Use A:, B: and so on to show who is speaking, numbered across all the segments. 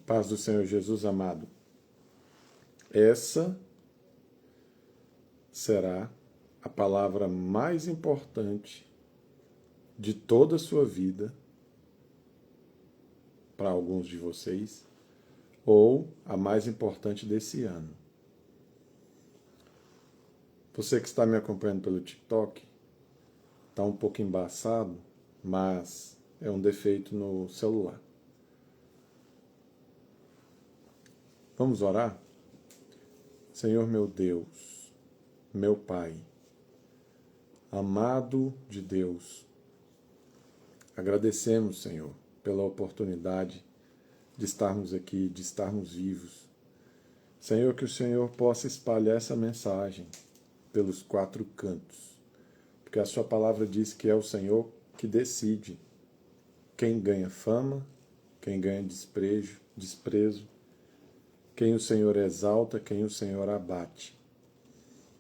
A: Paz do Senhor Jesus amado. Essa será a palavra mais importante de toda a sua vida para alguns de vocês, ou a mais importante desse ano. Você que está me acompanhando pelo TikTok, está um pouco embaçado, mas é um defeito no celular. Vamos orar? Senhor meu Deus, meu Pai, amado de Deus, agradecemos, Senhor, pela oportunidade de estarmos aqui, de estarmos vivos. Senhor, que o Senhor possa espalhar essa mensagem pelos 4 cantos, porque a sua palavra diz que é o Senhor que decide quem ganha fama, quem ganha desprezo, quem o Senhor exalta, quem o Senhor abate.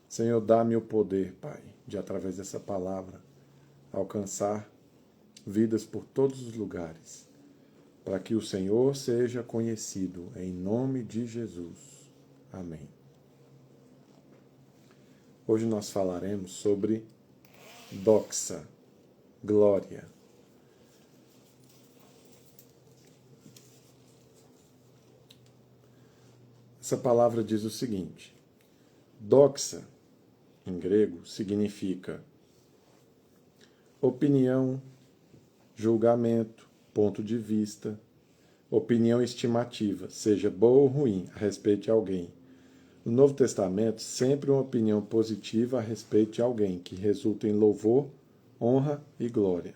A: Senhor, dá-me o poder, Pai, de através dessa palavra alcançar vidas por todos os lugares, para que o Senhor seja conhecido, em nome de Jesus. Amém. Hoje nós falaremos sobre doxa, glória. Essa palavra diz o seguinte: doxa, em grego, significa opinião, julgamento, ponto de vista, opinião estimativa, seja boa ou ruim, a respeito de alguém. No Novo Testamento, sempre uma opinião positiva a respeito de alguém, que resulta em louvor, honra e glória.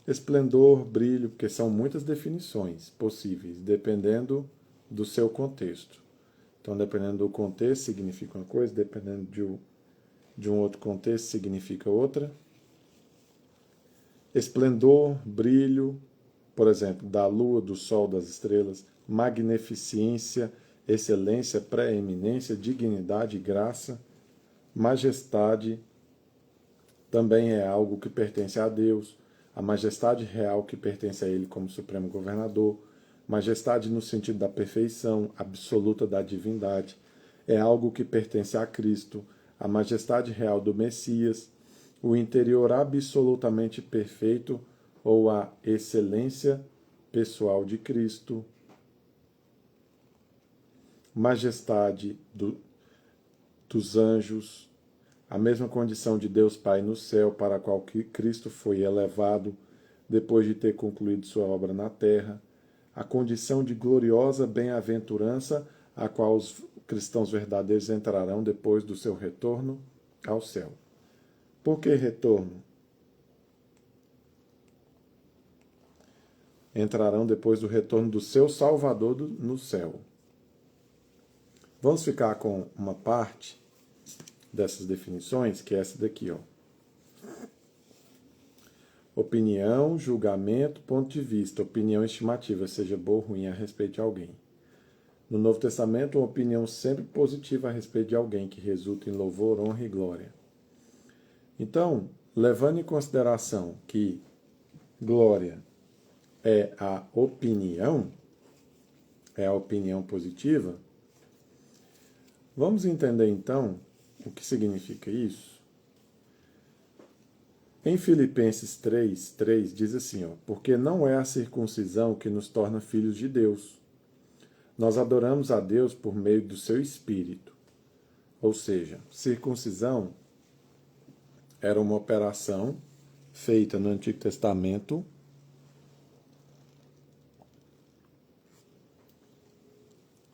A: Esplendor, brilho, porque são muitas definições possíveis, dependendo do seu contexto. Então, dependendo do contexto, significa uma coisa, dependendo de um outro contexto, significa outra. Esplendor, brilho, por exemplo, da lua, do sol, das estrelas, magnificência, excelência, preeminência, dignidade, graça, majestade, também é algo que pertence a Deus, a majestade real que pertence a Ele como Supremo Governador, majestade no sentido da perfeição absoluta da divindade, é algo que pertence a Cristo, a majestade real do Messias, o interior absolutamente perfeito ou a excelência pessoal de Cristo, majestade dos anjos, a mesma condição de Deus Pai no céu para a qual Cristo foi elevado depois de ter concluído sua obra na terra, a condição de gloriosa bem-aventurança a qual os cristãos verdadeiros entrarão depois do seu retorno ao céu. Por que retorno? Entrarão depois do retorno do seu Salvador no céu. Vamos ficar com uma parte dessas definições, que é essa daqui, ó. Opinião, julgamento, ponto de vista, opinião estimativa, seja boa ou ruim a respeito de alguém. No Novo Testamento, uma opinião sempre positiva a respeito de alguém, que resulta em louvor, honra e glória. Então, levando em consideração que glória é a opinião positiva, vamos entender então o que significa isso? Em Filipenses 3:3 diz assim, ó, porque não é a circuncisão que nos torna filhos de Deus. Nós adoramos a Deus por meio do seu Espírito. Ou seja, circuncisão era uma operação feita no Antigo Testamento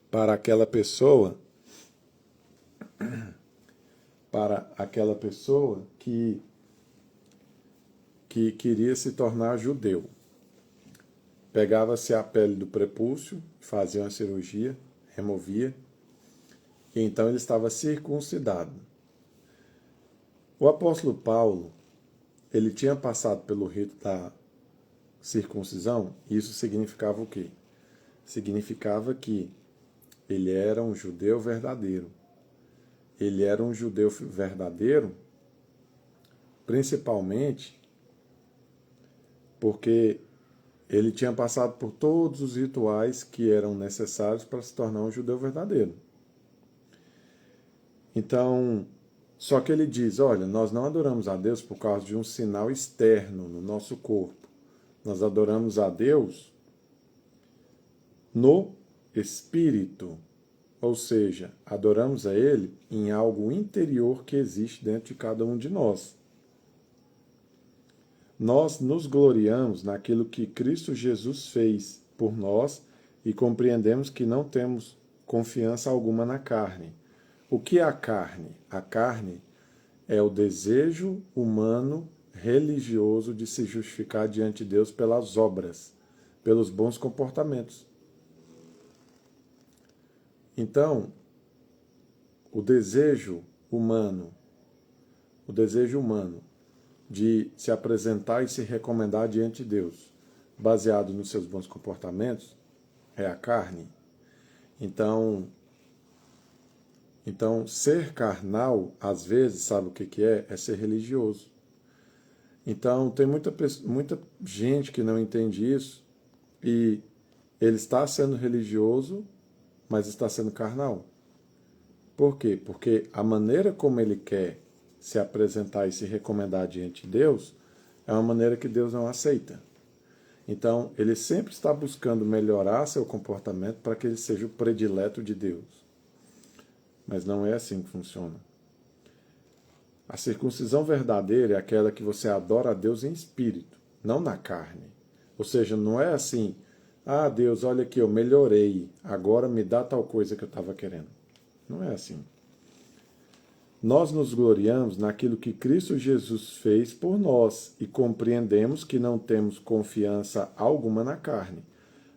A: para aquela pessoa que queria se tornar judeu. Pegava-se a pele do prepúcio, fazia uma cirurgia, removia, e então ele estava circuncidado. O apóstolo Paulo, ele tinha passado pelo rito da circuncisão, e isso significava o quê? Significava que ele era um judeu verdadeiro. Ele era um judeu verdadeiro, principalmente porque ele tinha passado por todos os rituais que eram necessários para se tornar um judeu verdadeiro. Então, só que ele diz, olha, nós não adoramos a Deus por causa de um sinal externo no nosso corpo. Nós adoramos a Deus no Espírito. Ou seja, adoramos a Ele em algo interior que existe dentro de cada um de nós. Nós nos gloriamos naquilo que Cristo Jesus fez por nós e compreendemos que não temos confiança alguma na carne. O que é a carne? A carne é o desejo humano religioso de se justificar diante de Deus pelas obras, pelos bons comportamentos. Então, o desejo humano de se apresentar e se recomendar diante de Deus, baseado nos seus bons comportamentos, é a carne. Então, ser carnal, às vezes, sabe o que é? É ser religioso. Então, tem muita gente que não entende isso e ele está sendo religioso, mas está sendo carnal. Por quê? Porque a maneira como ele quer se apresentar e se recomendar diante de Deus é uma maneira que Deus não aceita. Então, ele sempre está buscando melhorar seu comportamento para que ele seja o predileto de Deus. Mas não é assim que funciona. A circuncisão verdadeira é aquela que você adora a Deus em espírito, não na carne. Ou seja, não é assim, ah, Deus, olha aqui, eu melhorei, agora me dá tal coisa que eu estava querendo. Não é assim. Nós nos gloriamos naquilo que Cristo Jesus fez por nós e compreendemos que não temos confiança alguma na carne.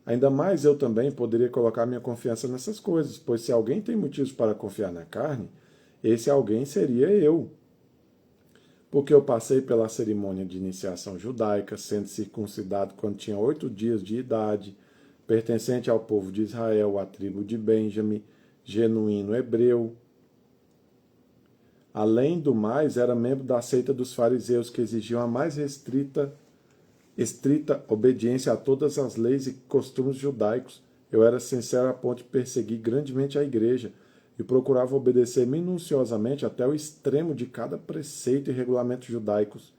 A: Ainda mais eu também poderia colocar minha confiança nessas coisas, pois se alguém tem motivos para confiar na carne, esse alguém seria eu. Porque eu passei pela cerimônia de iniciação judaica, sendo circuncidado quando tinha 8 dias de idade, pertencente ao povo de Israel, à tribo de Benjamim, genuíno hebreu. Além do mais, era membro da seita dos fariseus, que exigiam a mais estrita obediência a todas as leis e costumes judaicos. Eu era sincero a ponto de perseguir grandemente a igreja e procurava obedecer minuciosamente até o extremo de cada preceito e regulamento judaicos.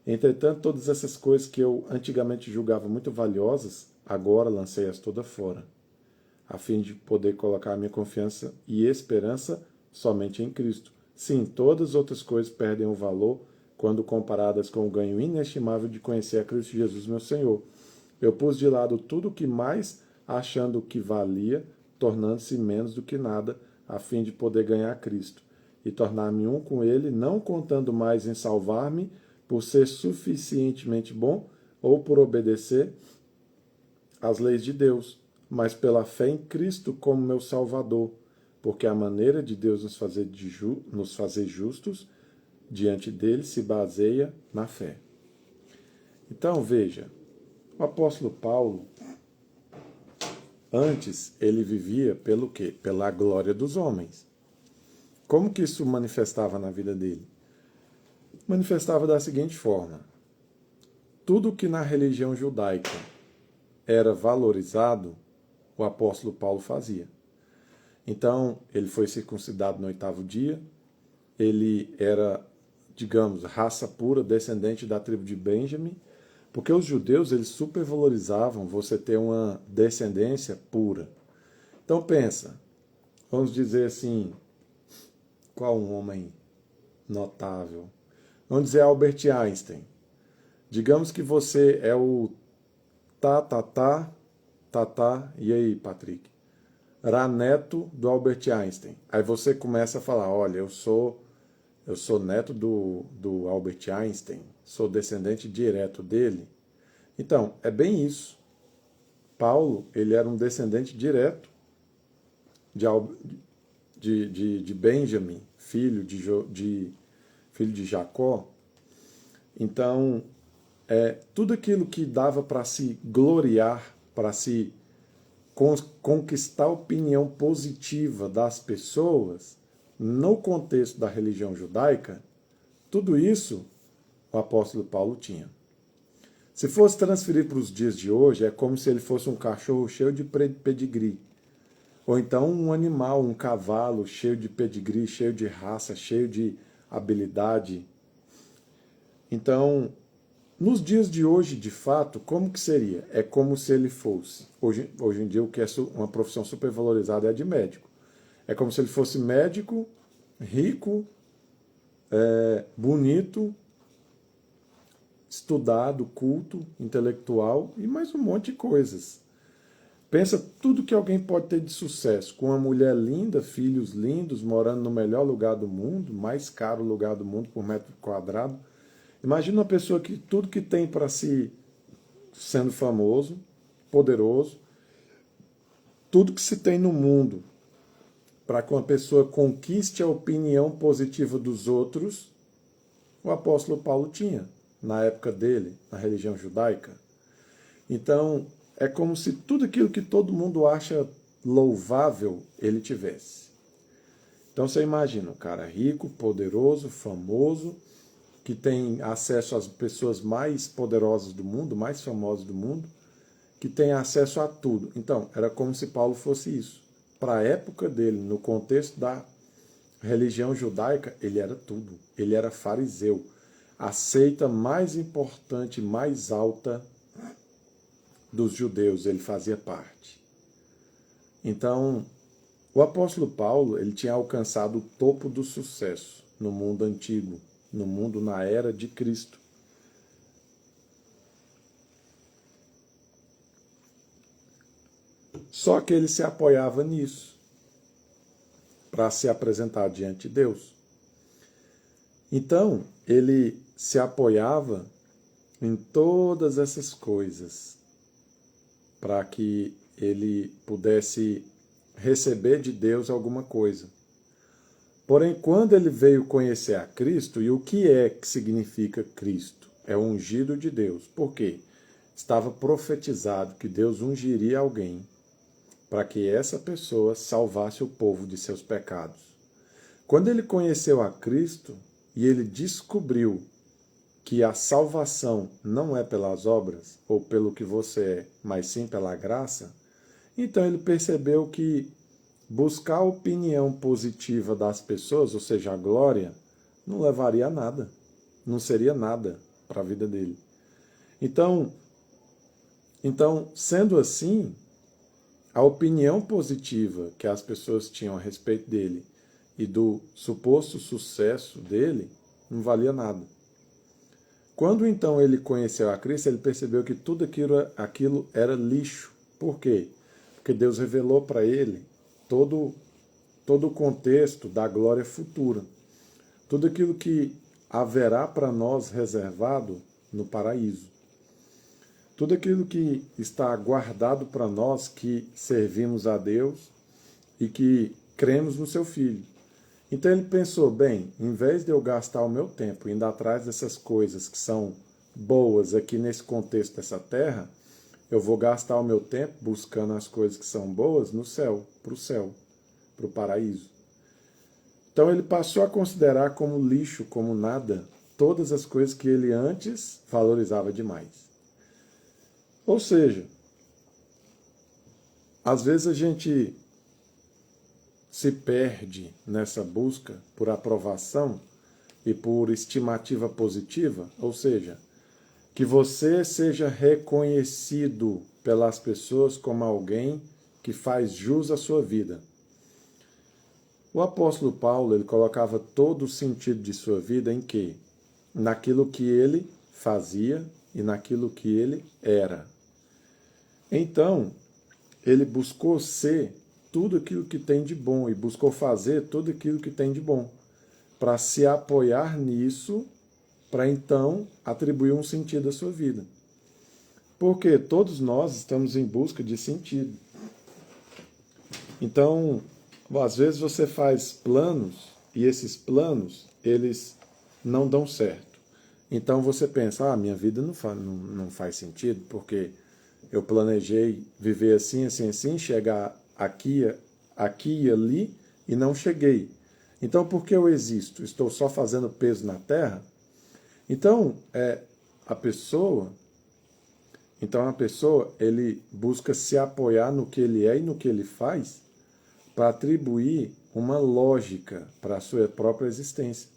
A: Entretanto, todas essas coisas que eu antigamente julgava muito valiosas, agora lancei-as todas fora, a fim de poder colocar a minha confiança e esperança somente em Cristo. Sim, todas as outras coisas perdem o valor quando comparadas com o ganho inestimável de conhecer a Cristo Jesus, meu Senhor. Eu pus de lado tudo o que mais, achando que valia, tornando-se menos do que nada, a fim de poder ganhar Cristo e tornar-me um com Ele, não contando mais em salvar-me por ser suficientemente bom ou por obedecer às leis de Deus, mas pela fé em Cristo como meu Salvador, porque a maneira de Deus nos fazer justos diante dele se baseia na fé. Então, veja, o apóstolo Paulo, antes ele vivia pelo quê? Pela glória dos homens. Como que isso manifestava na vida dele? Manifestava da seguinte forma: tudo que na religião judaica era valorizado, o apóstolo Paulo fazia. Então, ele foi circuncidado no 8º dia, ele era, digamos, raça pura, descendente da tribo de Benjamim, porque os judeus, eles supervalorizavam você ter uma descendência pura. Então pensa, vamos dizer assim, qual um homem notável? Vamos dizer Albert Einstein. Digamos que você é o e aí, Patrick? Neto do Albert Einstein. Aí você começa a falar, olha, eu sou neto do Albert Einstein, sou descendente direto dele. Então, é bem isso. Paulo, ele era um descendente direto de Benjamim, filho de Jacó. Então, tudo aquilo que dava para se gloriar, para se conquistar a opinião positiva das pessoas, no contexto da religião judaica, tudo isso o apóstolo Paulo tinha. Se fosse transferir para os dias de hoje, é como se ele fosse um cachorro cheio de pedigree. Ou então um animal, um cavalo cheio de pedigree, cheio de raça, cheio de habilidade. Então, nos dias de hoje, de fato, como que seria? É como se ele fosse. Hoje em dia, o que é uma profissão supervalorizada é a de médico. É como se ele fosse médico, rico, bonito, estudado, culto, intelectual e mais um monte de coisas. Pensa tudo que alguém pode ter de sucesso, com uma mulher linda, filhos lindos, morando no melhor lugar do mundo, mais caro lugar do mundo por metro quadrado. Imagina uma pessoa que tudo que tem para si, sendo famoso, poderoso, tudo que se tem no mundo para que uma pessoa conquiste a opinião positiva dos outros, o apóstolo Paulo tinha, na época dele, na religião judaica. Então, é como se tudo aquilo que todo mundo acha louvável, ele tivesse. Então você imagina um cara rico, poderoso, famoso, que tem acesso às pessoas mais poderosas do mundo, mais famosas do mundo, que tem acesso a tudo. Então, era como se Paulo fosse isso. Para a época dele, no contexto da religião judaica, ele era tudo. Ele era fariseu. A seita mais importante, mais alta dos judeus, ele fazia parte. Então, o apóstolo Paulo, ele tinha alcançado o topo do sucesso no mundo antigo, no mundo na era de Cristo. Só que ele se apoiava nisso para se apresentar diante de Deus. Então, ele se apoiava em todas essas coisas para que ele pudesse receber de Deus alguma coisa. Porém, quando ele veio conhecer a Cristo, e o que é que significa Cristo? É o ungido de Deus. Por quê? Estava profetizado que Deus ungiria alguém para que essa pessoa salvasse o povo de seus pecados. Quando ele conheceu a Cristo e ele descobriu que a salvação não é pelas obras ou pelo que você é, mas sim pela graça, então ele percebeu que buscar a opinião positiva das pessoas, ou seja, a glória, não levaria a nada, não seria nada para a vida dele. Então, sendo assim, a opinião positiva que as pessoas tinham a respeito dele e do suposto sucesso dele não valia nada. Quando então ele conheceu a Cristo, ele percebeu que tudo aquilo era lixo. Por quê? Porque Deus revelou para ele todo o contexto da glória futura. Tudo aquilo que haverá para nós reservado no paraíso. Tudo aquilo que está guardado para nós que servimos a Deus e que cremos no seu Filho. Então ele pensou, bem, em vez de eu gastar o meu tempo indo atrás dessas coisas que são boas aqui nesse contexto dessa terra, eu vou gastar o meu tempo buscando as coisas que são boas no céu, para o paraíso. Então ele passou a considerar como lixo, como nada, todas as coisas que ele antes valorizava demais. Ou seja, às vezes a gente se perde nessa busca por aprovação e por estimativa positiva, ou seja, que você seja reconhecido pelas pessoas como alguém que faz jus à sua vida. O apóstolo Paulo, ele colocava todo o sentido de sua vida em quê? Naquilo que ele fazia e naquilo que ele era. Então, ele buscou ser tudo aquilo que tem de bom e buscou fazer tudo aquilo que tem de bom, para se apoiar nisso, para então atribuir um sentido à sua vida. Porque todos nós estamos em busca de sentido. Então, às vezes você faz planos e esses planos, eles não dão certo. Então você pensa, minha vida não faz sentido, porque eu planejei viver assim, assim, assim, chegar aqui e ali e não cheguei. Então, por que eu existo? Estou só fazendo peso na terra? Então, a pessoa, Então a pessoa, ele busca se apoiar no que ele é e no que ele faz para atribuir uma lógica para a sua própria existência.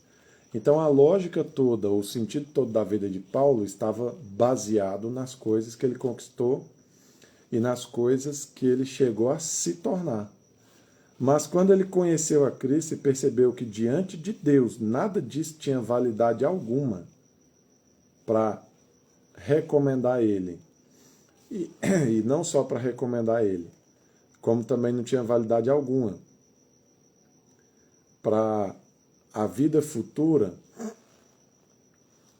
A: Então a lógica toda, o sentido todo da vida de Paulo estava baseado nas coisas que ele conquistou e nas coisas que ele chegou a se tornar. Mas quando ele conheceu a Cristo e percebeu que diante de Deus nada disso tinha validade alguma para recomendar ele, e não só para recomendar ele, como também não tinha validade alguma para a vida futura,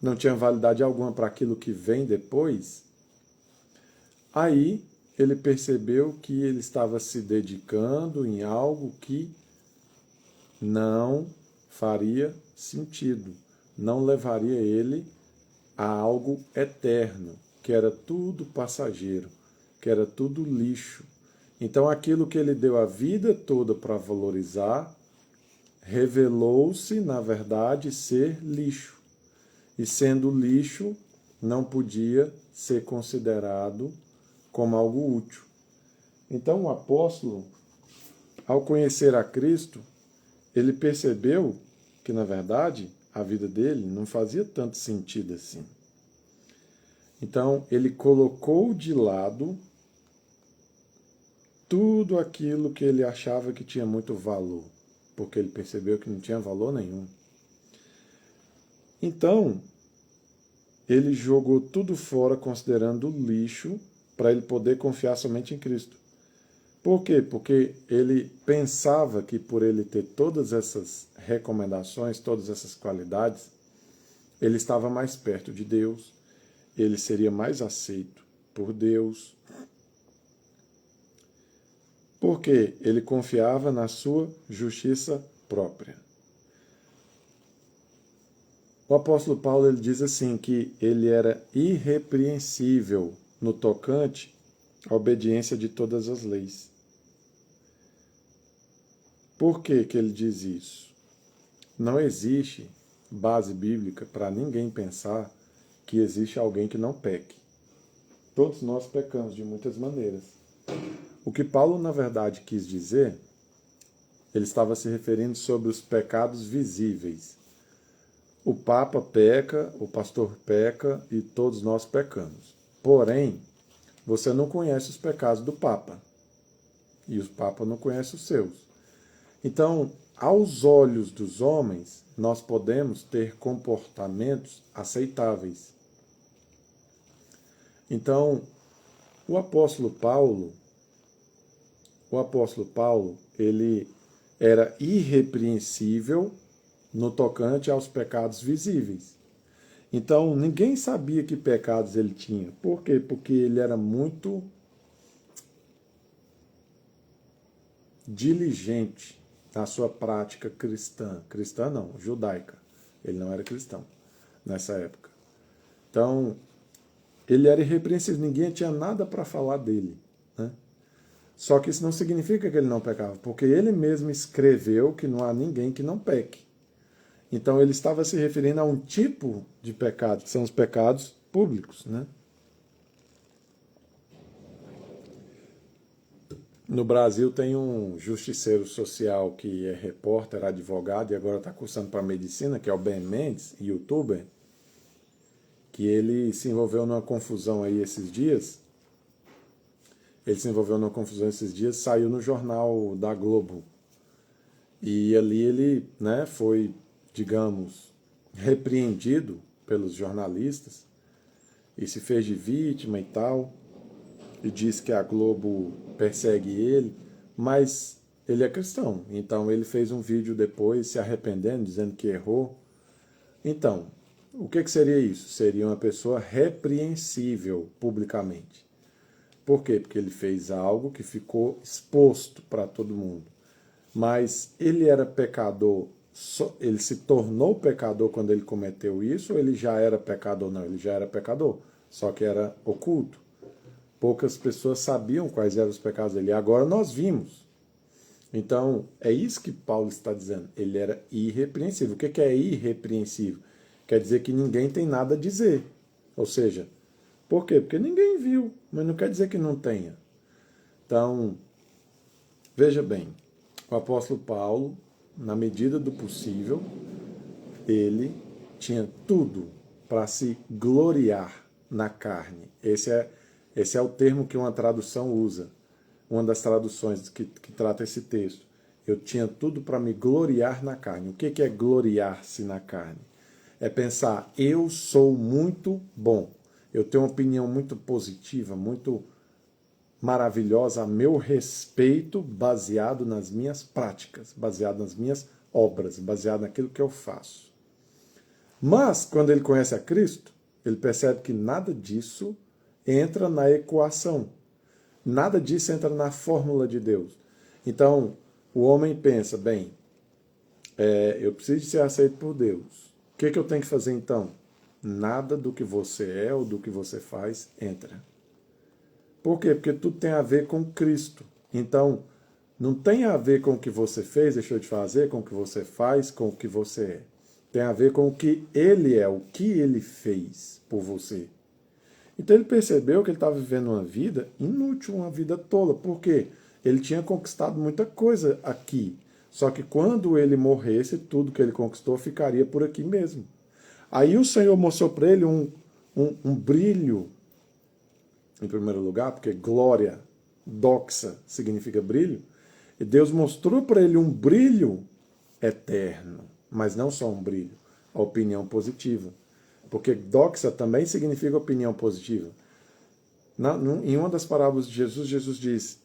A: não tinha validade alguma para aquilo que vem depois, aí ele percebeu que ele estava se dedicando em algo que não faria sentido, não levaria ele a algo eterno, que era tudo passageiro, que era tudo lixo. Então aquilo que ele deu a vida toda para valorizar, revelou-se, na verdade, ser lixo. E sendo lixo, não podia ser considerado como algo útil. Então o apóstolo, ao conhecer a Cristo, ele percebeu que, na verdade, a vida dele não fazia tanto sentido assim. Então ele colocou de lado tudo aquilo que ele achava que tinha muito valor, porque ele percebeu que não tinha valor nenhum. Então, ele jogou tudo fora, considerando lixo, para ele poder confiar somente em Cristo. Por quê? Porque ele pensava que por ele ter todas essas recomendações, todas essas qualidades, ele estava mais perto de Deus, ele seria mais aceito por Deus, porque ele confiava na sua justiça própria. O apóstolo Paulo ele diz assim que ele era irrepreensível no tocante à obediência de todas as leis. Por que que ele diz isso? Não existe base bíblica para ninguém pensar que existe alguém que não peque. Todos nós pecamos de muitas maneiras. O que Paulo, na verdade, quis dizer, ele estava se referindo sobre os pecados visíveis. O Papa peca, o pastor peca e todos nós pecamos. Porém, você não conhece os pecados do Papa. E o Papa não conhece os seus. Então, aos olhos dos homens, nós podemos ter comportamentos aceitáveis. Então, o apóstolo Paulo, ele era irrepreensível no tocante aos pecados visíveis. Então, ninguém sabia que pecados ele tinha. Por quê? Porque ele era muito diligente na sua prática cristã. Cristã não, judaica. Ele não era cristão nessa época. Então, ele era irrepreensível, ninguém tinha nada para falar dele, né? Só que isso não significa que ele não pecava, porque ele mesmo escreveu que não há ninguém que não peque. Então ele estava se referindo a um tipo de pecado, que são os pecados públicos, né? No Brasil tem um justiceiro social que é repórter, advogado e agora está cursando para medicina, que é o Ben Mendes, youtuber, que ele se envolveu numa confusão aí esses dias. Saiu no jornal da Globo. E ali ele, né, foi, digamos, repreendido pelos jornalistas e se fez de vítima e tal, e diz que a Globo persegue ele, mas ele é cristão, então ele fez um vídeo depois se arrependendo, dizendo que errou. Então, o que seria isso? Seria uma pessoa repreensível publicamente. Por quê? Porque ele fez algo que ficou exposto para todo mundo. Mas ele era pecador, ele se tornou pecador quando ele cometeu isso, ou ele já era pecador? Não, ele já era pecador, só que era oculto. Poucas pessoas sabiam quais eram os pecados dele, e agora nós vimos. Então, é isso que Paulo está dizendo, ele era irrepreensível. O que é irrepreensível? Quer dizer que ninguém tem nada a dizer, ou seja, Por quê? Porque ninguém viu, mas não quer dizer que não tenha. Então, veja bem, o apóstolo Paulo, na medida do possível, ele tinha tudo para se gloriar na carne. Esse é o termo que uma tradução usa, uma das traduções que trata esse texto. Eu tinha tudo para me gloriar na carne. O que é gloriar-se na carne? É pensar, eu sou muito bom, eu tenho uma opinião muito positiva, muito maravilhosa a meu respeito, baseado nas minhas práticas, baseado nas minhas obras, baseado naquilo que eu faço. Mas, quando ele conhece a Cristo, ele percebe que nada disso entra na equação. Nada disso entra na fórmula de Deus. Então, o homem pensa, bem, eu preciso ser aceito por Deus. O que eu tenho que fazer então? Nada do que você é ou do que você faz entra. Por quê? Porque tudo tem a ver com Cristo. Então, não tem a ver com o que você fez, deixou de fazer, com o que você faz, com o que você é. Tem a ver com o que ele é, o que ele fez por você. Então ele percebeu que ele estava vivendo uma vida inútil, uma vida tola. Por quê? Ele tinha conquistado muita coisa aqui. Só que quando ele morresse, tudo que ele conquistou ficaria por aqui mesmo. Aí o Senhor mostrou para ele um brilho, em primeiro lugar, porque glória, doxa, significa brilho. E Deus mostrou para ele um brilho eterno, mas não só um brilho, a opinião positiva. Porque doxa também significa opinião positiva. Em uma das parábolas de Jesus, Jesus diz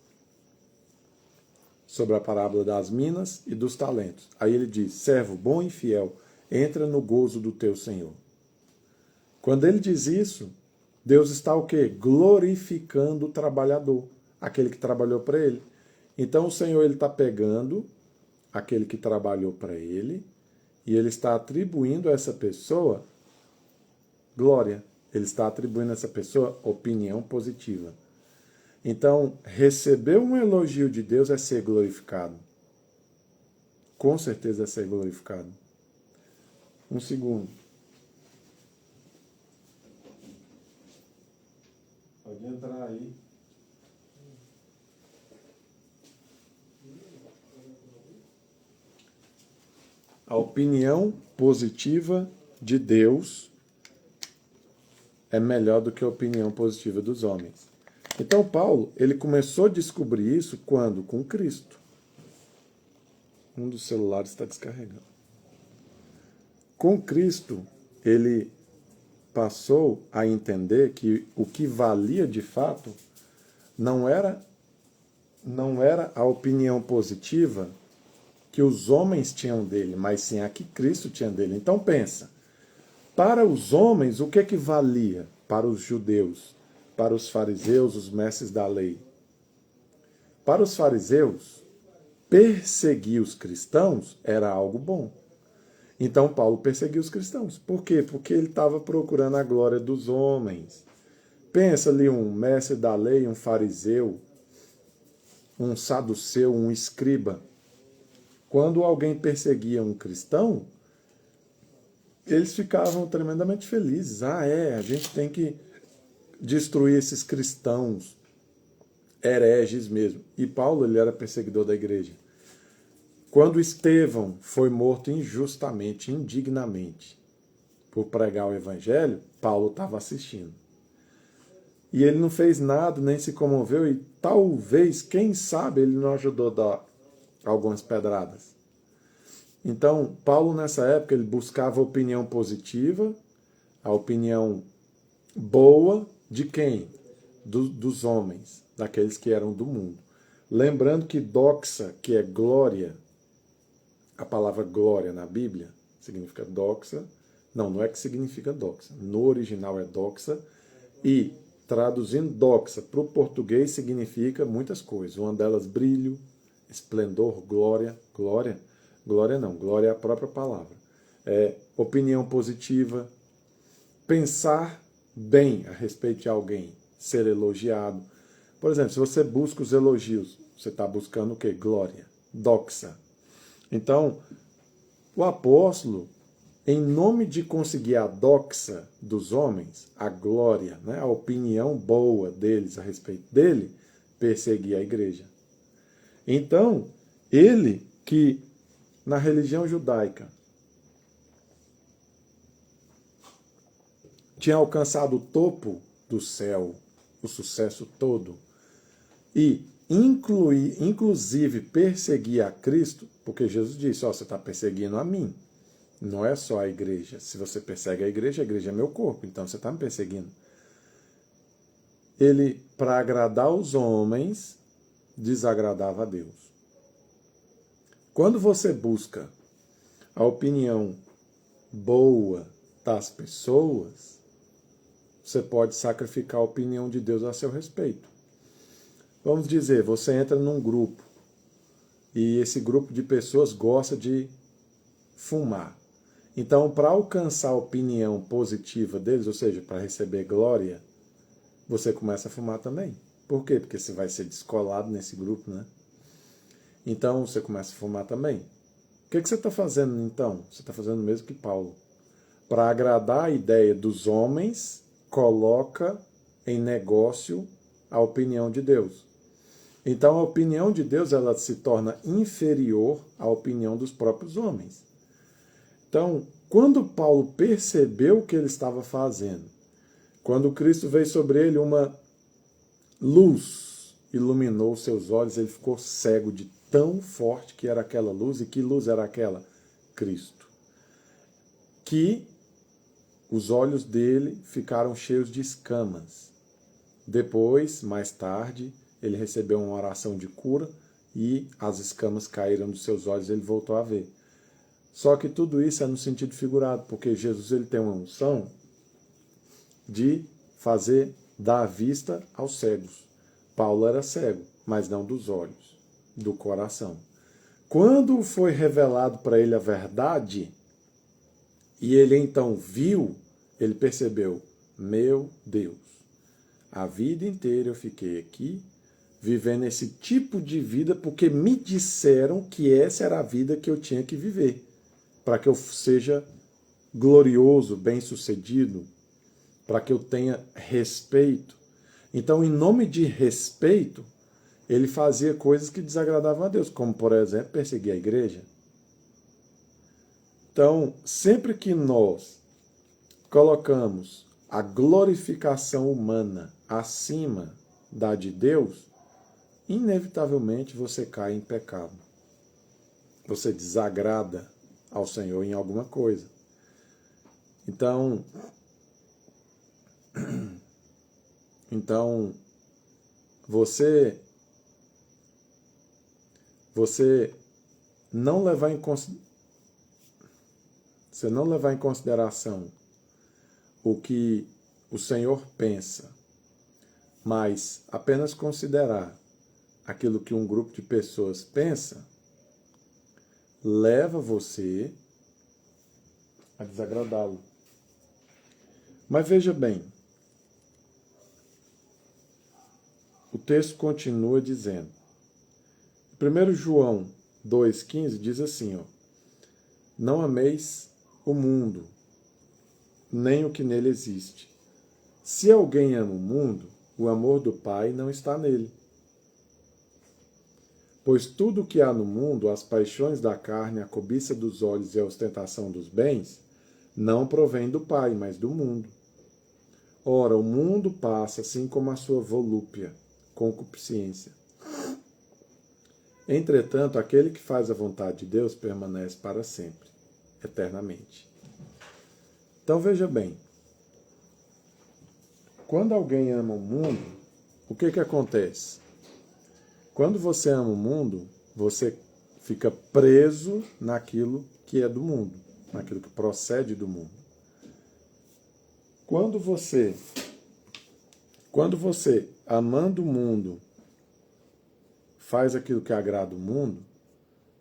A: sobre a parábola das minas e dos talentos. Aí ele diz, servo bom e fiel, entra no gozo do teu Senhor. Quando ele diz isso, Deus está o quê? Glorificando o trabalhador, aquele que trabalhou para ele. Então o Senhor ele está pegando aquele que trabalhou para ele e ele está atribuindo a essa pessoa glória. Ele está atribuindo a essa pessoa opinião positiva. Então, receber um elogio de Deus é ser glorificado. Com certeza é ser glorificado. Um segundo. Pode entrar aí. A opinião positiva de Deus é melhor do que a opinião positiva dos homens. Então Paulo, ele começou a descobrir isso quando? Com Cristo. Um dos celulares está descarregando. Com Cristo, ele passou a entender que o que valia de fato não era a opinião positiva que os homens tinham dele, mas sim a que Cristo tinha dele. Então pensa, para os homens, o que valia? Para os judeus, para os fariseus, os mestres da lei. Para os fariseus, perseguir os cristãos era algo bom. Então Paulo perseguiu os cristãos. Por quê? Porque ele estava procurando a glória dos homens. Pensa ali um mestre da lei, um fariseu, um saduceu, um escriba. Quando alguém perseguia um cristão, eles ficavam tremendamente felizes. A gente tem que destruir esses cristãos, hereges mesmo. E Paulo, ele era perseguidor da igreja. Quando Estevão foi morto injustamente, indignamente, por pregar o evangelho, Paulo estava assistindo. E ele não fez nada, nem se comoveu, e talvez, quem sabe, ele não ajudou a dar algumas pedradas. Então, Paulo, nessa época, ele buscava a opinião positiva, a opinião boa de quem? Dos homens, daqueles que eram do mundo. Lembrando que doxa, que é glória, a palavra glória na Bíblia significa doxa. Não é que significa doxa. No original é doxa. E traduzindo doxa para o português significa muitas coisas. Uma delas, brilho, esplendor, glória. Glória não, glória é a própria palavra. Opinião positiva, pensar bem a respeito de alguém, ser elogiado. Por exemplo, se você busca os elogios, você está buscando o quê? Glória, doxa. Então, o apóstolo, em nome de conseguir a doxa dos homens, a glória, né, a opinião boa deles a respeito dele, perseguia a igreja. Então, ele que na religião judaica tinha alcançado o topo do céu, o sucesso todo, e inclusive perseguia a Cristo, porque Jesus disse, você está perseguindo a mim, não é só a igreja. Se você persegue a igreja é meu corpo, então você está me perseguindo. Ele, para agradar os homens, desagradava a Deus. Quando você busca a opinião boa das pessoas, você pode sacrificar a opinião de Deus a seu respeito. Vamos dizer, você entra num grupo e esse grupo de pessoas gosta de fumar. Então, para alcançar a opinião positiva deles, ou seja, para receber glória, você começa a fumar também. Por quê? Porque você vai ser descolado nesse grupo, né? Então, você começa a fumar também. O que você está fazendo, então? Você está fazendo o mesmo que Paulo. Para agradar a ideia dos homens, coloca em negócio a opinião de Deus. Então, a opinião de Deus ela se torna inferior à opinião dos próprios homens. Então, quando Paulo percebeu o que ele estava fazendo, quando Cristo veio sobre ele, uma luz iluminou seus olhos, ele ficou cego de tão forte que era aquela luz. E que luz era aquela? Cristo. Que os olhos dele ficaram cheios de escamas. Depois, mais tarde, ele recebeu uma oração de cura e as escamas caíram dos seus olhos e ele voltou a ver. Só que tudo isso é no sentido figurado, porque Jesus ele tem uma unção de fazer dar vista aos cegos. Paulo era cego, mas não dos olhos, do coração. Quando foi revelado para ele a verdade, e ele então viu, ele percebeu, meu Deus, a vida inteira eu fiquei aqui, vivendo esse tipo de vida, porque me disseram que essa era a vida que eu tinha que viver, para que eu seja glorioso, bem-sucedido, para que eu tenha respeito. Então, em nome de respeito, ele fazia coisas que desagradavam a Deus, como, por exemplo, perseguir a igreja. Então, sempre que nós colocamos a glorificação humana acima da de Deus, inevitavelmente você cai em pecado. Você desagrada ao Senhor em alguma coisa. Então você não levar em consideração o que o Senhor pensa, mas apenas considerar aquilo que um grupo de pessoas pensa, leva você a desagradá-lo. Mas veja bem, o texto continua dizendo, 1 João 2,15 diz assim, não ameis o mundo, nem o que nele existe. Se alguém ama o mundo, o amor do Pai não está nele. Pois tudo o que há no mundo, as paixões da carne, a cobiça dos olhos e a ostentação dos bens, não provém do Pai, mas do mundo. Ora, o mundo passa, assim como a sua volúpia, concupiscência. Entretanto, aquele que faz a vontade de Deus permanece para sempre, eternamente. Então veja bem, quando alguém ama o mundo, o que acontece? Quando você ama o mundo, você fica preso naquilo que é do mundo, naquilo que procede do mundo. Quando você, amando o mundo, faz aquilo que agrada o mundo,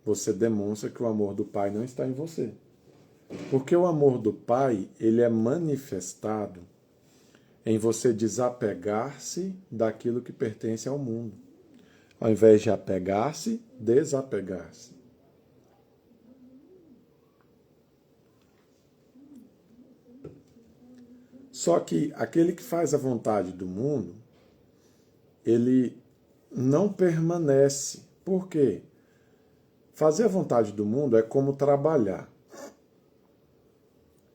A: você demonstra que o amor do Pai não está em você. Porque o amor do Pai, ele é manifestado em você desapegar-se daquilo que pertence ao mundo. Ao invés de apegar-se, desapegar-se. Só que aquele que faz a vontade do mundo, ele não permanece. Por quê? Fazer a vontade do mundo é como trabalhar.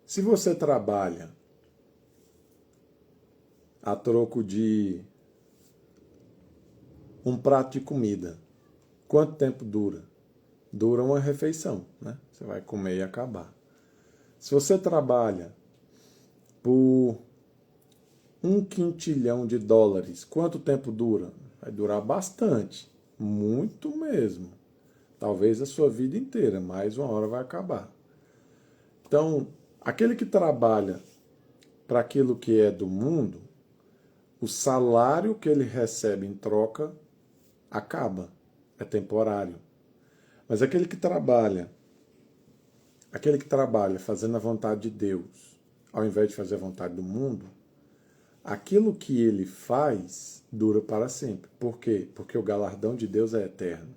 A: Se você trabalha a troco de um prato de comida, quanto tempo dura? Dura uma refeição, né? Você vai comer e acabar. Se você trabalha por US$ 1 quintilhão, quanto tempo dura? Vai durar bastante, muito mesmo. Talvez a sua vida inteira, mais uma hora vai acabar. Então, aquele que trabalha para aquilo que é do mundo, o salário que ele recebe em troca acaba, é temporário. Mas aquele que trabalha fazendo a vontade de Deus, ao invés de fazer a vontade do mundo, aquilo que ele faz dura para sempre. Por quê? Porque o galardão de Deus é eterno.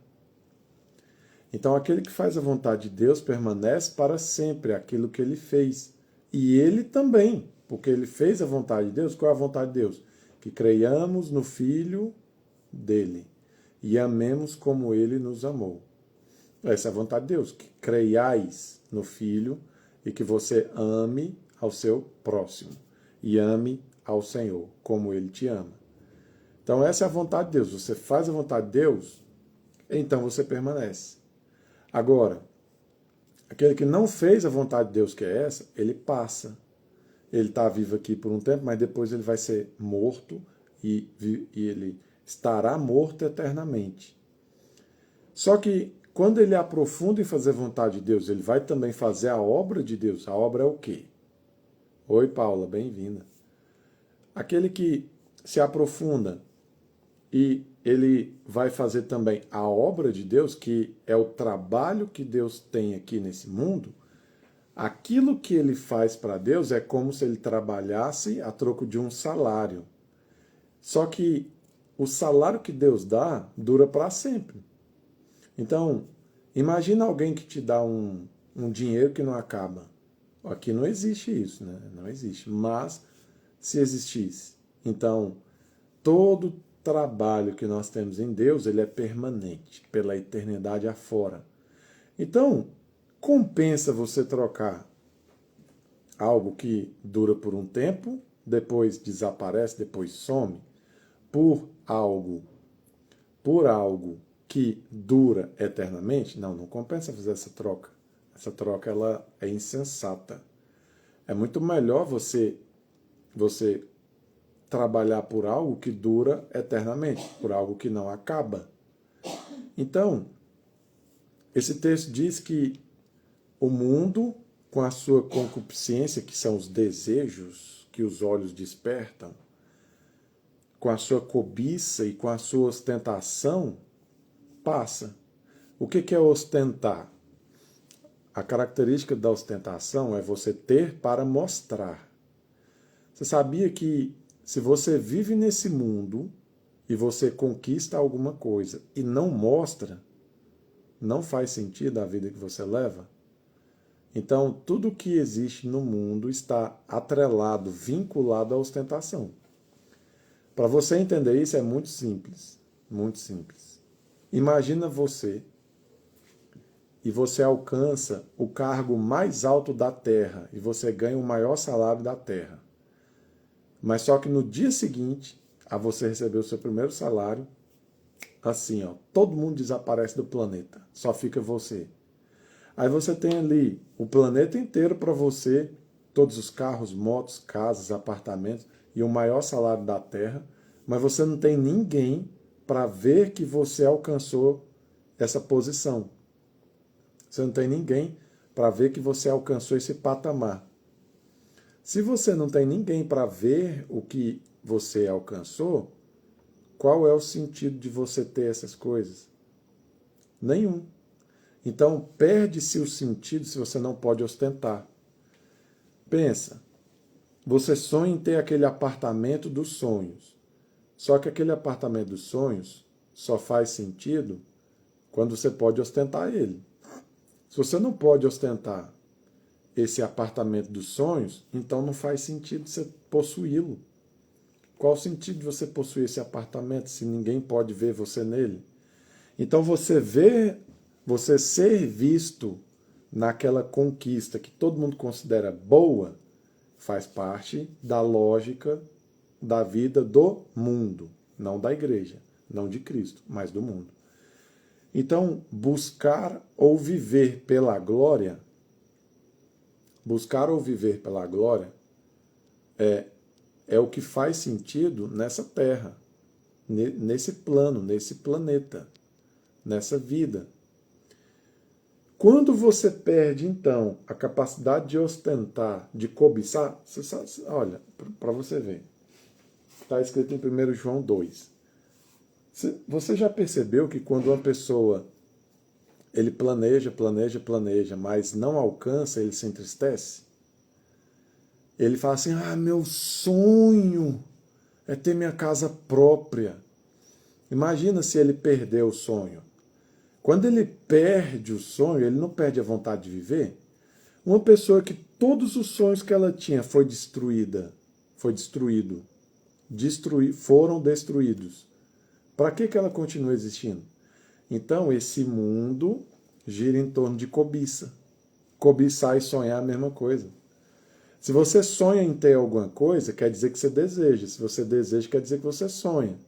A: Então aquele que faz a vontade de Deus permanece para sempre aquilo que ele fez. E ele também, porque ele fez a vontade de Deus. Qual é a vontade de Deus? Que creiamos no Filho dele e amemos como ele nos amou. Essa é a vontade de Deus, que creiais no Filho e que você ame ao seu próximo e ame ao Senhor, como ele te ama. Então essa é a vontade de Deus. Você faz a vontade de Deus, então você permanece. Agora, aquele que não fez a vontade de Deus, que é essa, ele passa. Ele está vivo aqui por um tempo, mas depois ele vai ser morto e ele estará morto eternamente. Só que quando ele aprofunda em fazer a vontade de Deus, ele vai também fazer a obra de Deus. A obra é o quê? Oi, Paula, bem-vinda. Aquele que se aprofunda e ele vai fazer também a obra de Deus, que é o trabalho que Deus tem aqui nesse mundo, aquilo que ele faz para Deus é como se ele trabalhasse a troco de um salário. Só que o salário que Deus dá dura para sempre. Então, imagina alguém que te dá um dinheiro que não acaba. Aqui não existe isso, né? Não existe. Mas, se existisse, então, todo trabalho que nós temos em Deus, ele é permanente, pela eternidade afora. Então, compensa você trocar algo que dura por um tempo, depois desaparece, depois some, por algo que dura eternamente? Não compensa fazer essa troca. Essa troca ela é insensata. É muito melhor você trabalhar por algo que dura eternamente, por algo que não acaba. Então, esse texto diz que o mundo, com a sua concupiscência, que são os desejos que os olhos despertam, com a sua cobiça e com a sua ostentação, passa. O que é ostentar? A característica da ostentação é você ter para mostrar. Você sabia que se você vive nesse mundo e você conquista alguma coisa e não mostra, não faz sentido a vida que você leva? Então, tudo que existe no mundo está atrelado, vinculado à ostentação. Para você entender isso é muito simples, muito simples. Imagina você e você alcança o cargo mais alto da Terra e você ganha o maior salário da Terra. Mas só que no dia seguinte, a você receber o seu primeiro salário, assim, todo mundo desaparece do planeta, só fica você. Aí você tem ali o planeta inteiro para você, todos os carros, motos, casas, apartamentos e o maior salário da Terra, mas você não tem ninguém para ver que você alcançou essa posição. Você não tem ninguém para ver que você alcançou esse patamar. Se você não tem ninguém para ver o que você alcançou, qual é o sentido de você ter essas coisas? Nenhum. Então, perde-se o sentido se você não pode ostentar. Pensa, você sonha em ter aquele apartamento dos sonhos. Só que aquele apartamento dos sonhos só faz sentido quando você pode ostentar ele. Se você não pode ostentar esse apartamento dos sonhos, então não faz sentido você possuí-lo. Qual o sentido de você possuir esse apartamento se ninguém pode ver você nele? Então você ser visto naquela conquista que todo mundo considera boa, faz parte da lógica da vida do mundo, não da igreja, não de Cristo, mas do mundo. Então, buscar ou viver pela glória é o que faz sentido nessa terra, nesse plano, nesse planeta, nessa vida. Quando você perde, então, a capacidade de ostentar, de cobiçar, você sabe, olha, para você ver, está escrito em 1 João 2. Você já percebeu que quando uma pessoa ele planeja, mas não alcança, ele se entristece? Ele fala assim, meu sonho é ter minha casa própria. Imagina se ele perder o sonho. Quando ele perde o sonho, ele não perde a vontade de viver. Uma pessoa que todos os sonhos que ela tinha foram destruídos. Para que ela continua existindo? Então, esse mundo gira em torno de cobiça. Cobiçar e sonhar é a mesma coisa. Se você sonha em ter alguma coisa, quer dizer que você deseja. Se você deseja, quer dizer que você sonha.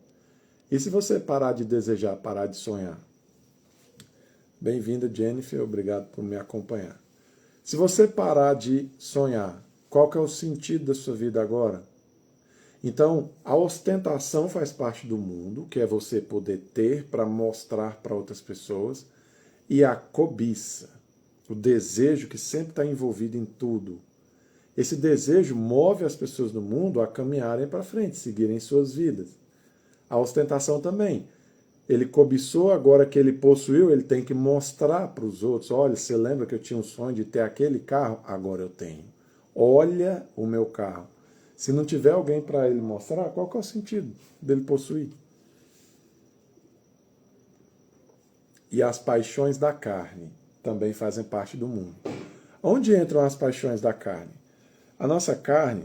A: E se você parar de desejar, parar de sonhar? Bem-vinda, Jennifer. Obrigado por me acompanhar. Se você parar de sonhar, qual que é o sentido da sua vida agora? Então, a ostentação faz parte do mundo, que é você poder ter para mostrar para outras pessoas, e a cobiça, o desejo que sempre está envolvido em tudo. Esse desejo move as pessoas no mundo a caminharem para frente, seguirem suas vidas. A ostentação também. Ele cobiçou, agora que ele possuiu, ele tem que mostrar para os outros. Olha, você lembra que eu tinha um sonho de ter aquele carro? Agora eu tenho. Olha o meu carro. Se não tiver alguém para ele mostrar, qual que é o sentido dele possuir? E as paixões da carne também fazem parte do mundo. Onde entram as paixões da carne? A nossa carne,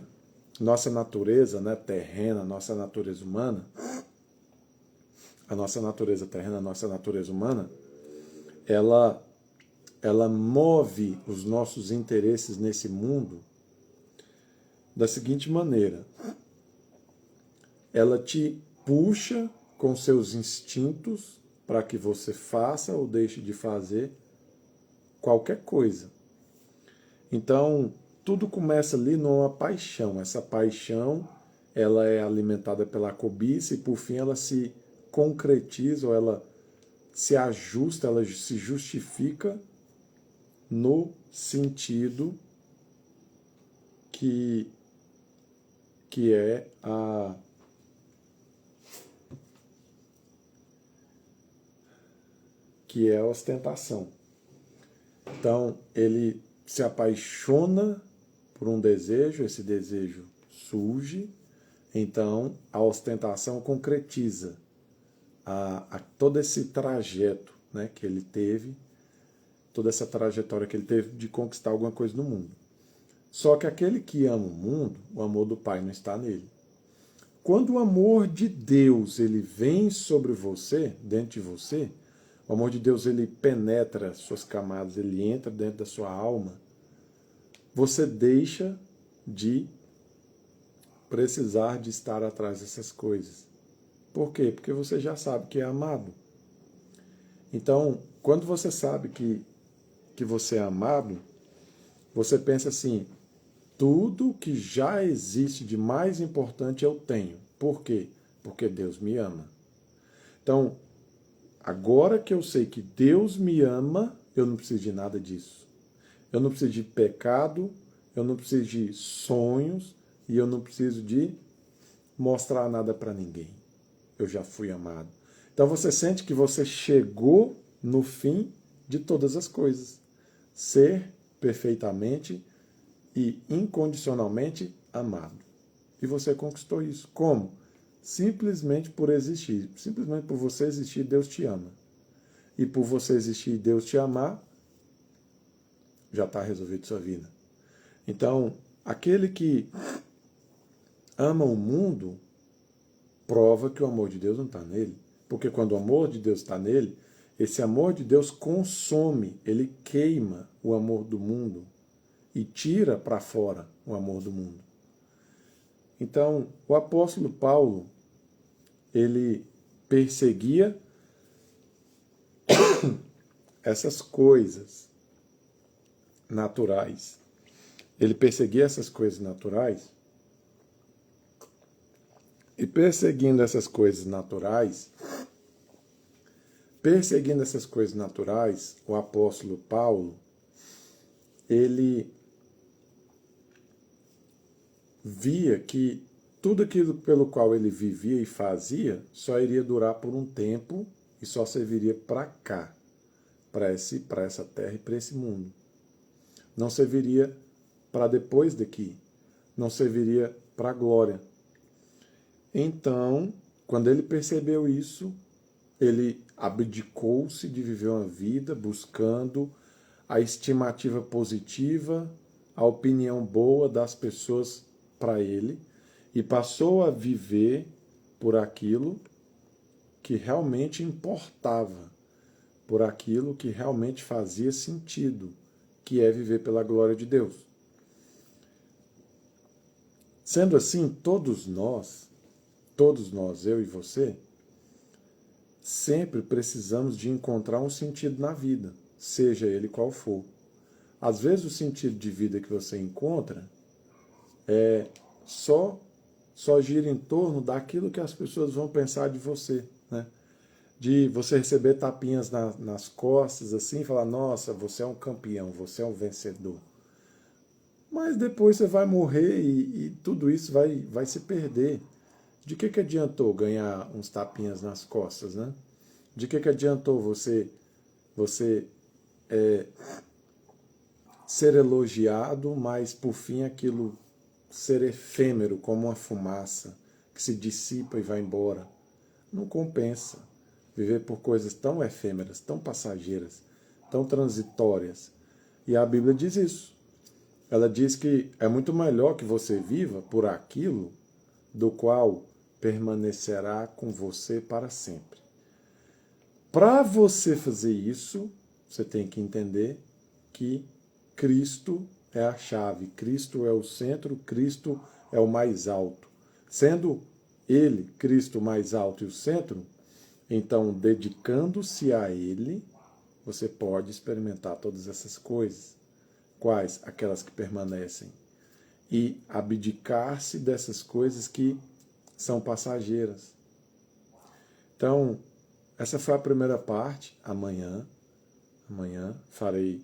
A: nossa natureza, né, terrena, nossa natureza humana, a nossa natureza terrena, a nossa natureza humana, ela move os nossos interesses nesse mundo da seguinte maneira. Ela te puxa com seus instintos para que você faça ou deixe de fazer qualquer coisa. Então, tudo começa ali numa paixão. Essa paixão, ela é alimentada pela cobiça e, por fim, ela se concretiza, ou ela se ajusta, ela se justifica no sentido que é a ostentação. Então, ele se apaixona por um desejo, esse desejo surge, então a ostentação concretiza todo esse trajeto, né, que ele teve, toda essa trajetória que ele teve de conquistar alguma coisa no mundo. Só que aquele que ama o mundo, o amor do Pai não está nele. Quando o amor de Deus ele vem sobre você, dentro de você, o amor de Deus ele penetra suas camadas, ele entra dentro da sua alma, você deixa de precisar de estar atrás dessas coisas. Por quê? Porque você já sabe que é amado. Então, quando você sabe que você é amado, você pensa assim, tudo que já existe de mais importante eu tenho. Por quê? Porque Deus me ama. Então, agora que eu sei que Deus me ama, eu não preciso de nada disso. Eu não preciso de pecado, eu não preciso de sonhos e eu não preciso de mostrar nada para ninguém. Eu já fui amado. Então você sente que você chegou no fim de todas as coisas. Ser perfeitamente e incondicionalmente amado. E você conquistou isso. Como? Simplesmente por existir. Simplesmente por você existir, Deus te ama. E por você existir e Deus te amar, já está resolvido sua vida. Então, aquele que ama o mundo prova que o amor de Deus não está nele. Porque quando o amor de Deus está nele, esse amor de Deus consome, ele queima o amor do mundo e tira para fora o amor do mundo. Então, o apóstolo Paulo, ele perseguia essas coisas naturais. Ele perseguia essas coisas naturais, e perseguindo essas coisas naturais, o apóstolo Paulo, ele via que tudo aquilo pelo qual ele vivia e fazia só iria durar por um tempo e só serviria para cá, para essa terra e para esse mundo. Não serviria para depois daqui, não serviria para a glória. Então, quando ele percebeu isso, ele abdicou-se de viver uma vida buscando a estimativa positiva, a opinião boa das pessoas para ele, e passou a viver por aquilo que realmente importava, por aquilo que realmente fazia sentido, que é viver pela glória de Deus. Sendo assim, todos nós, eu e você, sempre precisamos de encontrar um sentido na vida, seja ele qual for. Às vezes o sentido de vida que você encontra só gira em torno daquilo que as pessoas vão pensar de você, né? De você receber tapinhas nas costas, assim, e falar, nossa, você é um campeão, você é um vencedor. Mas depois você vai morrer e tudo isso vai se perder. De que adiantou ganhar uns tapinhas nas costas, né? De que adiantou você ser elogiado, mas por fim aquilo ser efêmero como uma fumaça que se dissipa e vai embora? Não compensa viver por coisas tão efêmeras, tão passageiras, tão transitórias. E a Bíblia diz isso. Ela diz que é muito melhor que você viva por aquilo do qual permanecerá com você para sempre. Para você fazer isso, você tem que entender que Cristo é a chave, Cristo é o centro, Cristo é o mais alto. Sendo Ele, Cristo, o mais alto e o centro, então, dedicando-se a Ele, você pode experimentar todas essas coisas. Quais? Aquelas que permanecem. E abdicar-se dessas coisas que são passageiras. Então, essa foi a primeira parte. Amanhã farei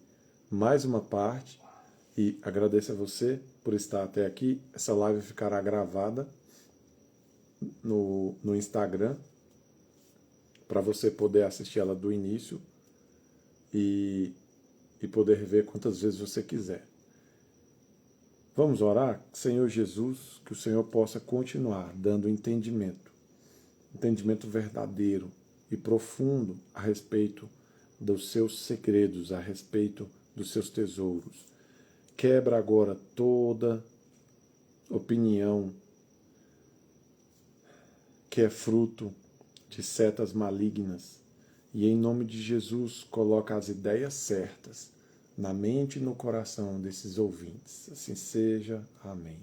A: mais uma parte. E agradeço a você por estar até aqui. Essa live ficará gravada no Instagram, para você poder assistir ela do início e poder rever quantas vezes você quiser. Vamos orar? Senhor Jesus, que o Senhor possa continuar dando entendimento verdadeiro e profundo a respeito dos seus segredos, a respeito dos seus tesouros. Quebra agora toda opinião que é fruto de setas malignas. E em nome de Jesus, coloca as ideias certas na mente e no coração desses ouvintes. Assim seja. Amém.